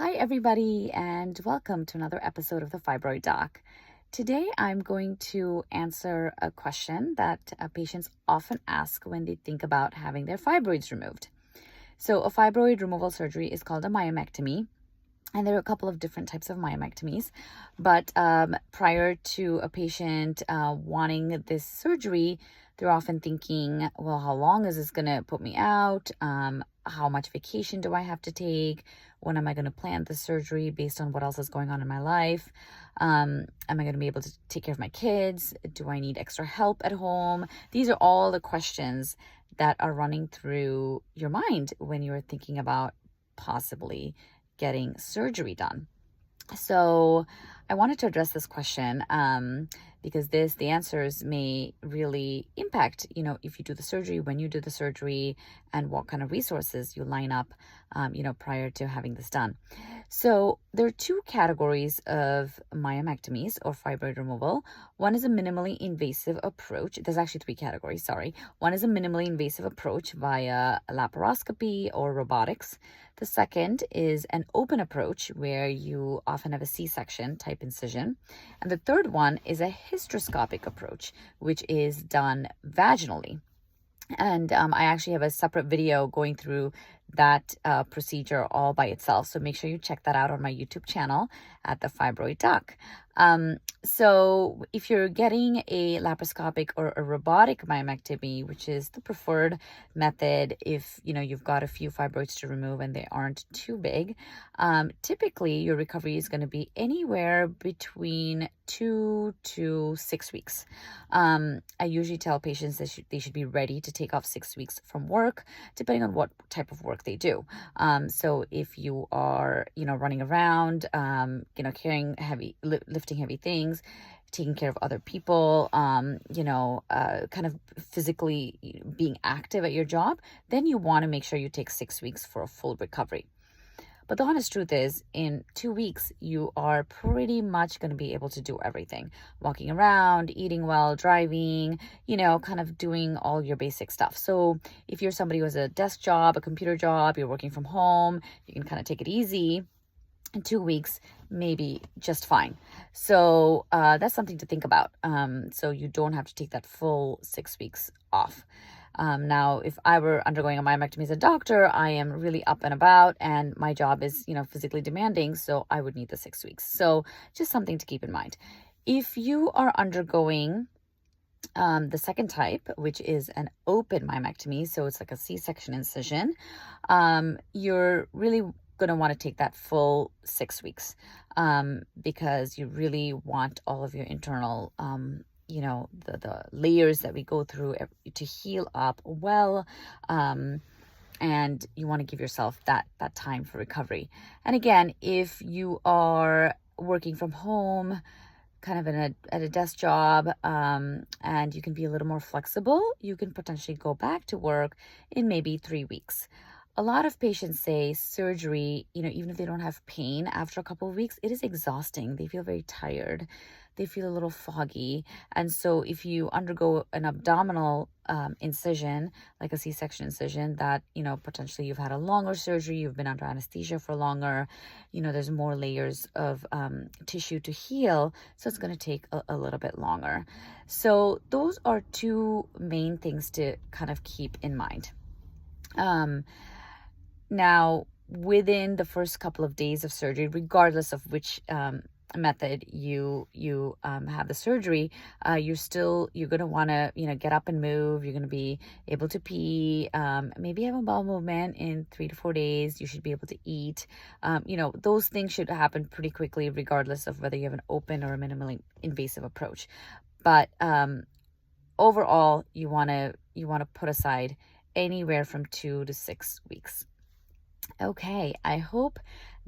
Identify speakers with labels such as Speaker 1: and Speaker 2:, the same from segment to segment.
Speaker 1: Hi, everybody, and welcome to another episode of the Fibroid Doc. Today, I'm going to answer a question that patients often ask when they think about having their fibroids removed. So, a fibroid removal surgery is called a myomectomy, and there are a couple of different types of myomectomies. But prior to a patient wanting this surgery, they're often thinking, well, how long is this going to put me out? How much vacation do I have to take? When am I going to plan the surgery based on what else is going on in my life? Am I going to be able to take care of my kids? Do I need extra help at home? These are all the questions that are running through your mind when you're thinking about possibly getting surgery done. So I wanted to address this question because the answers may really impact, if you do the surgery, when you do the surgery, and what kind of resources you line up, prior to having this done. So there are two categories of myomectomies or fibroid removal. One is a minimally invasive approach. There's actually three categories, sorry. One is a minimally invasive approach via laparoscopy or robotics. The second is an open approach where you often have a C-section type incision. And the third one is a hysteroscopic approach, which is done vaginally. And I actually have a separate video going through that procedure all by itself. So make sure you check that out on my YouTube channel at TheFibroidDoc. So if you're getting a laparoscopic or a robotic myomectomy, which is the preferred method if you've got a few fibroids to remove and they aren't too big, typically your recovery is going to be anywhere between 2 to 6 weeks. I usually tell patients that they should be ready to take off 6 weeks from work, depending on what type of work they do. So if you are, running around, carrying lifting heavy things, taking care of other people, kind of physically being active at your job, then you want to make sure you take 6 weeks for a full recovery. But the honest truth is, in 2 weeks, you are pretty much going to be able to do everything. Walking around, eating well, driving, kind of doing all your basic stuff. So if you're somebody who has a desk job, a computer job, you're working from home, you can kind of take it easy. In 2 weeks, maybe just fine. So that's something to think about. So you don't have to take that full 6 weeks off. Now, if I were undergoing a myomectomy as a doctor, I am really up and about and my job is, physically demanding. So I would need the 6 weeks. So just something to keep in mind. If you are undergoing the second type, which is an open myomectomy, so it's like a C-section incision, you're really going to want to take that full 6 weeks because you really want all of your internal the layers that we go through to heal up well, and you want to give yourself that time for recovery. And again, if you are working from home, kind of at a desk job, and you can be a little more flexible, you can potentially go back to work in maybe 3 weeks. A lot of patients say surgery, even if they don't have pain after a couple of weeks, it is exhausting. They feel very tired. They feel a little foggy. And so if you undergo an abdominal incision, like a C-section incision, that, potentially you've had a longer surgery, you've been under anesthesia for longer, there's more layers of tissue to heal. So it's going to take a little bit longer. So those are two main things to kind of keep in mind. Now, within the first couple of days of surgery, regardless of which method you have the surgery, you're going to want to get up and move. You're going to be able to pee, maybe have a bowel movement in 3 to 4 days. You should be able to eat. Those things should happen pretty quickly, regardless of whether you have an open or a minimally invasive approach. But overall, you want to put aside anywhere from 2 to 6 weeks. Okay, I hope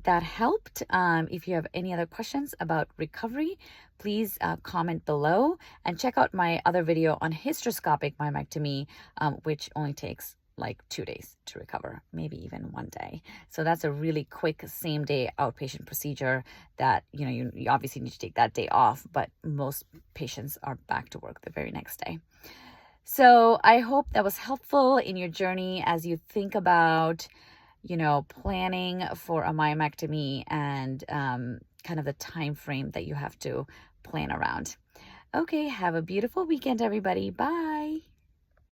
Speaker 1: that helped. If you have any other questions about recovery, please comment below and check out my other video on hysteroscopic myomectomy, which only takes like 2 days to recover, maybe even 1 day. So that's a really quick same day outpatient procedure that, you obviously need to take that day off, but most patients are back to work the very next day. So I hope that was helpful in your journey as you think about planning for a myomectomy and kind of the time frame that you have to plan around. Okay, have a beautiful weekend, everybody. Bye.